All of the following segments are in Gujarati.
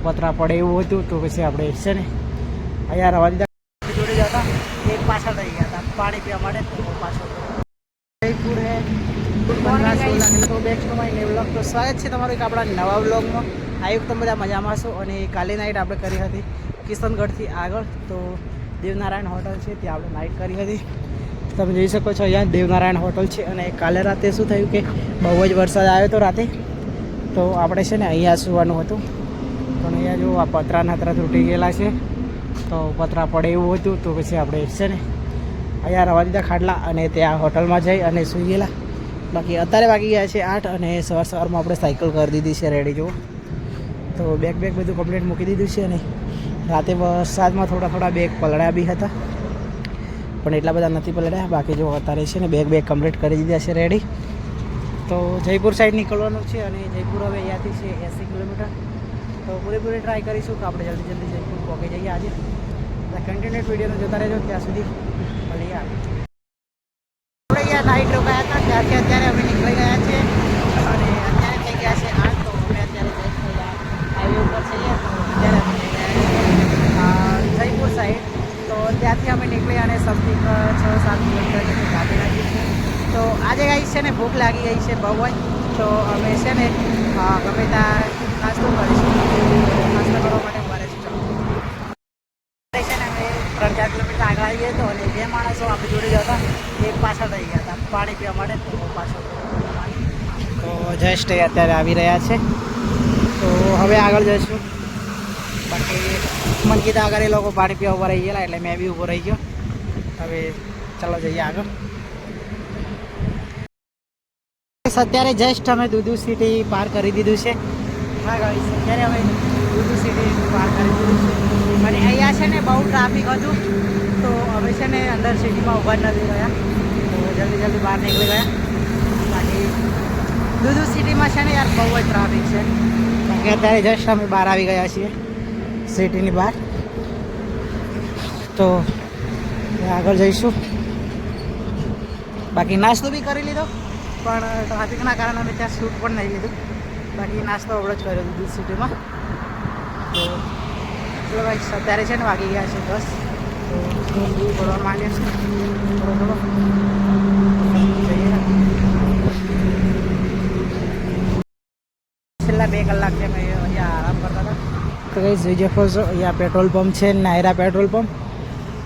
પતરા પડે એવું હતું. તો પછી આપણે છે ને અહીંયા રવા દીધા. જોડે જતા એક પાછળ રહી ગયા હતા પાણી પીવા માટે. તો પાછળ જયપુર હે ગુડ મોર્નિંગ. તો back to my new vlog. તો સ્વાગત છે તમારું એક આપણા નવા વ્લોગમાં. આયુક તમે બધા મજામાં છો. અને કાલે નાઇટ આપણે કરી હતી કિશનગઢથી આગળ. તો દેવનારાયણ હોટલ છે ત્યાં આપણે નાઇટ કરી હતી. તમે જોઈ શકો છો અહીંયા દેવનારાયણ હોટલ છે. અને કાલે રાતે શું થયું કે બહુ જ વરસાદ આવ્યો હતો રાતે. તો આપણે છે ને અહીંયા સુવાનું હતું. પણ અહીંયા જો આ પતરા તૂટી ગયેલા છે. તો પતરા પડે એવું હતું. તો પછી આપણે છે ને અહીંયા રવા દીધા ખાટલા અને ત્યાં હોટલમાં જઈ અને સૂઈ ગયેલા. બાકી અત્યારે વાગી ગયા છે 8 અને સવારમાં આપણે સાયકલ કરી દીધી છે રેડી જુઓ. તો બેગ બધું કમ્પ્લીટ મૂકી દીધું છે. અને રાતે વરસાદમાં થોડા બેગ પલળ્યા બી હતા પણ એટલા બધા નથી પલળ્યા. બાકી જો અત્યારે છે ને બેગ કમ્પ્લીટ કરી દીધા છે રેડી. તો જયપુર સાઈડ નીકળવાનું છે. અને જયપુર હવે અહીંયાથી છે 80 કિલોમીટર. તો પૂરેપૂરી ટ્રાય કરીશું કે આપણે જલ્દી જયપુર પહોંચી જઈએ આજે. કન્ટિન્યુઅસ વિડીયોને જોતા રહેજો ત્યાં સુધી મળીએ. આપણે અહીંયા નાઇટ રોકાયા હતા ત્યારથી અત્યારે અમે નીકળી ગયા છીએ. અને અત્યારે થઈ ગયા છે 8. તો અમે અત્યારે હાઈવે ઉપર છીએ. અત્યારે અમે જઈ રહ્યા છીએ જયપુર સાઈડ. તો ત્યાંથી અમે નીકળી અને સમથિંગ 6-7 કિલોમીટર જેટલું કાપી નાખ્યું છે. તો આજે ગાઈસ છે ને ભૂખ લાગી ગઈ છે બહુ જ. તો અમે છે ને ગમે ત્યાં નાસ્તો કરીશું. નાસ્તો કરવા માટે ઉભા રહીશું. છે ને અમે 3-4 કિલોમીટર આગળ આવી ગયા. તો અને 2 માણસો આપણે જોડે જતા એક પાછળ રહી ગયા હતા પાણી પીવા માટે. તો પાછળ તો જસ્ટ અત્યારે આવી રહ્યા છે. તો હવે આગળ જઈશું. બાકી મને કીધા આગળ એ લોકો પાણી પીવા ઉભા રહી ગયેલા એટલે મેં બી ઊભો રહી ગયો. હવે ચાલો જઈએ આગળ. અત્યારે જસ્ટ અમે દુધુ સિટી પાર કરી દીધું છે. હા ગાઈસ અત્યારે અમે દુધુ સિટી પાર કરી દીધું છે. અને અહીંયા છે ને બહુ ટ્રાફિક હતું. તો અમે છે ને અંદર સિટીમાં ઊભા જ નથી રહ્યા. તો જલ્દી બહાર નીકળી ગયા. બાકી દુધુ સિટીમાં છે ને યાર બહુ જ ટ્રાફિક છે. કારણ કે અત્યારે જસ્ટ અમે બહાર આવી ગયા છીએ સિટીની બહાર. તો આગળ જઈશું. બાકી નાસ્તો બી કરી લીધો પણ ટ્રાફિકના કારણે અમે ત્યાં શૂટ પણ નહીં લીધું. બાકી નાસ્તો અવળો જ કર્યો દૂધ સિટીમાં. તો ચલો ભાઈ અત્યારે છે ને વાગી ગયા છે 10. તો થોડો માંડ્યો છે થોડો જઈએ. છેલ્લા 2 કલાકથી અમે અહીંયા આરામ કરતા હતા. તો કઈ જોઈ શકો છો અહીંયા પેટ્રોલ પંપ છે નાયરા પેટ્રોલ પંપ.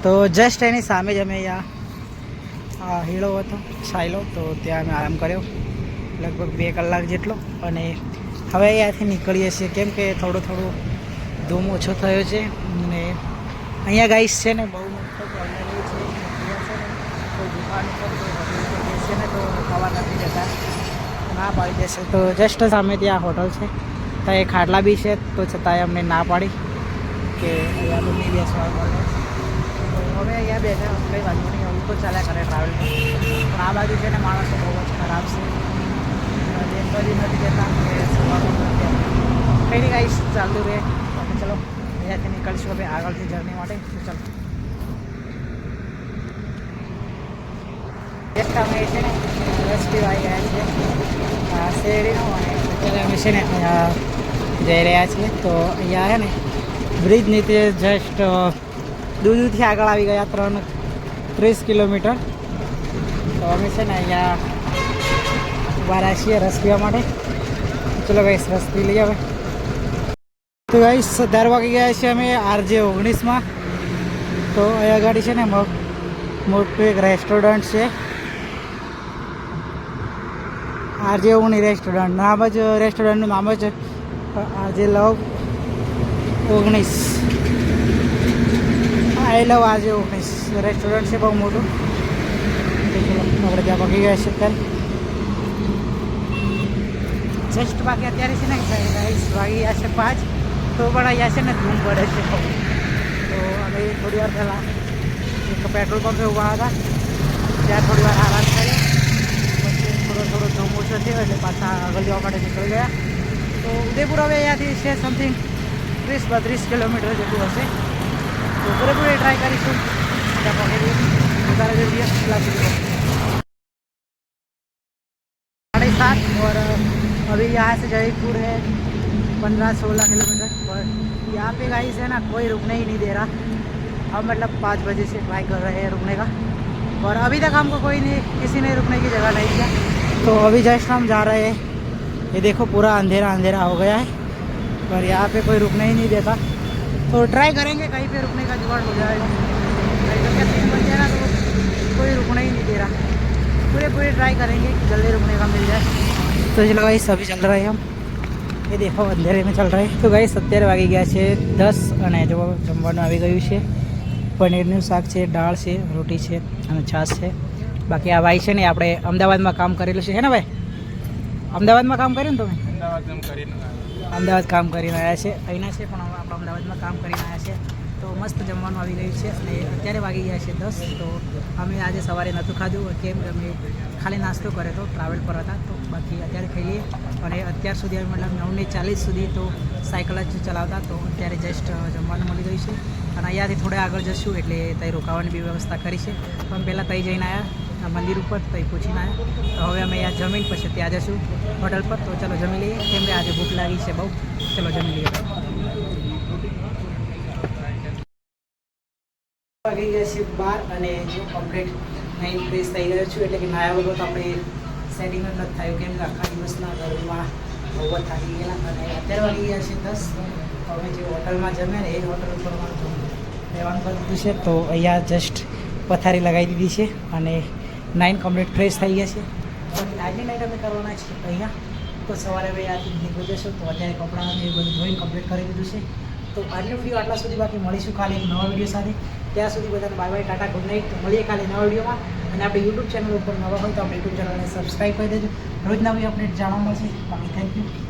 તો જસ્ટ એની સામે જ અમે અહીંયા હીળો હતો સાયલો. તો ત્યાં અમે આરામ કર્યો લગભગ 2 કલાક જેટલો. અને હવે અહીંયાથી નીકળીએ છીએ કેમ કે થોડું ધૂમ ઓછો થયો છે. અને અહીંયા ગાઈસ છે ને બહુ મોટો પ્રોબ્લેમ એ છે કોઈ દુકાન ઉપર બેસે ને તો ખાવા નથી જતા ના પાડી દેશે. તો જસ્ટ સામે ત્યાં હોટલ છે ત્યાં એ ખાટલા બી છે. તો છતાંય અમને ના પાડી કે અહીંયા તો નહીં બેસવા પડે. તો હવે અહીંયા બેઠા કંઈ વાંધો નહીં. એવું તો ચાલ્યા કરે ટ્રાવેલ. પણ આ બાજુ છે ને માણસો બહુ જ ખરાબ છે. બધી નથી જતા કે સવારનું નથી. કંઈ નહીં ગાઈસ ચાલતું રહે. તો ચલો અહીંયાથી નીકળીશું હવે આગળથી જર્ની માટે. તો ચાલો જસ્ટ અમે છે ને રસ્તી આવી ગયા છીએ શેરડીનો. અને અત્યારે અમે છે ને અહીંયા જઈ રહ્યા છીએ. તો અહીંયા છે ને બ્રિજ નીચે જસ્ટ દૂધથી આગળ આવી ગયા 30 કિલોમીટર. તો અમે છે ને અહીંયા ઉભા રહ્યા છીએ રસ પીવા માટે. ચલો ગાઈસ રસ પી લઈએ હવે. તો ગાઈસ 10 વાગી ગયા છે અમે RJ19માં. તો અહીંયા ગાડી છે ને મોટું એક રેસ્ટોરન્ટ છે RJ19 રેસ્ટોરન્ટ. નામ જ રેસ્ટોરન્ટનું નામ જ RJ લવ 19. આઈ લવ RJ19 રેસ્ટોરન્ટ છે બહુ મોટું. આપણે ત્યાં પકી ગયા છે અત્યારે જસ્ટ. બાકી અત્યારે છે ને વાગી ગયા છે 5. તો પણ અહીંયા છે ને ધૂમ પડે છે. તો અમે થોડી વાર પહેલાં એક પેટ્રોલ પંપે ઊભા હતા ત્યાં થોડી વાર આરામ કર્યો. પછી થોડો ધૂમ ઓછો થયો એટલે પાછા આગળ જવા માટે નીકળી ગયા. તો ઉદયપુર હવે અહીંયાથી છે સમથિંગ 30-32 કિલોમીટર જેટલું હશે. तो पूरे ट्राई करीશું उतारे दिए 7:30 और अभी यहाँ से जयपुर है 15-16 किलोमीटर पर यहाँ पे गाइस है ना कोई रुकने ही नहीं दे रहा। हम मतलब 5 बजे से ट्राई कर रहे हैं रुकने का और अभी तक हमको कोई नहीं, किसी ने रुकने की जगह नहीं दिया। तो अभी जस्ट हम जा रहे हैं। ये देखो पूरा अंधेरा अंधेरा हो गया है पर यहाँ पे कोई रुकने ही नहीं देता। तो ट्राई करेंगे कहीं पे रुकने का जुगाड़ हो जाएगा। नहीं तो क्या 3 बजे ना तो कोई रुकना ही नहीं दे रहा। पूरे ट्राई करेंगे कि जल्दी रुकने का मिल जाए। तो चलो गाइस अभी चल रहे हैं हम। ये देखो अंधेरे में चल रहे हैं। तो गाइस 17 વાગી ગયા છે 10 અને જો જમવાનું આવી ગયું છે। પનીરનું શાક છે, દાળ છે, રોટી છે અને છાશ છે। બાકી આ ભાઈ છે ને આપણે અમદાવાદમાં કામ કરેલું છે ને ભાઈ? અમદાવાદમાં કામ કર્યું ને તમે? અમદાવાદ કામ કરીને આવ્યા છે, અહીંના છે પણ આપણે અમદાવાદમાં કામ કરીને આવ્યા છે। તો મસ્ત જમવાનું આવી ગયું છે અને અત્યારે વાગી ગયા છે 10। તો અમે આજે સવારે નહોતું ખાધું કેમ કે અમે ખાલી નાસ્તો કર્યો હતો, ટ્રાવેલ પર હતા। તો બાકી અત્યારે ખાઈ લઈએ અને અત્યાર સુધી અમે મતલબ 9:40 સુધી તો સાયકલ જ ચલાવતા। તો અત્યારે જસ્ટ જમવાનું મળી ગયું છે અને અહીંયાથી થોડે આગળ જશું એટલે ત્યાં રોકાવાની બી વ્યવસ્થા કરી છે। પણ પહેલાં ત્યાં જઈને આવ્યા મંદિર ઉપર, ત્યાં પૂછીને આવ્યા। તો હવે અમે અહીંયા જમીન પછી ત્યાં જશું હોટલ પર। તો ચલો જમી લઈએ કેમ કે આજે ભૂખ લાગી છે બહુ। ચલો જમી લઈએ। વાગી ગયા છે 12 અને જો કમ્પ્લીટ 9 ફ્રેશ થઈ ગયો છું એટલે કે નાયા વગર તો આપણે સેટિંગ જ નથી થયું કેમ કે આખા દિવસના ગરમીમાં બહુ જ થાકી ગયેલા। અને અત્યારે વાગી ગયા છે 10। તો અમે જે હોટલમાં જમ્યા ને એ હોટલ ઉપર અમારું રહેવાનું કરી દીધું છે। તો અહીંયા જસ્ટ પથારી લગાવી દીધી છે અને 9 કમ્પ્લીટ ફ્રેશ થઈ ગયા છે। પણ આજની નાઇટ અમે કરવાના છીએ અહીંયા। તો સવારે ભાઈ આથી નીકળી જશું। તો અત્યારે કપડાં એ બધું ધોઈને કમ્પ્લીટ કરી દીધું છે। તો આજનો વિડીયો આટલા સુધી, બાકી મળીશું કાલે એક નવા વિડીયો સાથે। ત્યાં સુધી બધાને bye bye, Tata, good night. મળીએ કાલે નવા વિડીયોમાં। અને આપણે યુટ્યુબ ચેનલ ઉપર નવા હોય તો આપણે યુટ્યુબ ચેનલને સબસ્ક્રાઈબ કરી દેજો, રોજ નવી અપડેટ જાણવા મળશે। બાકી થેન્ક યુ।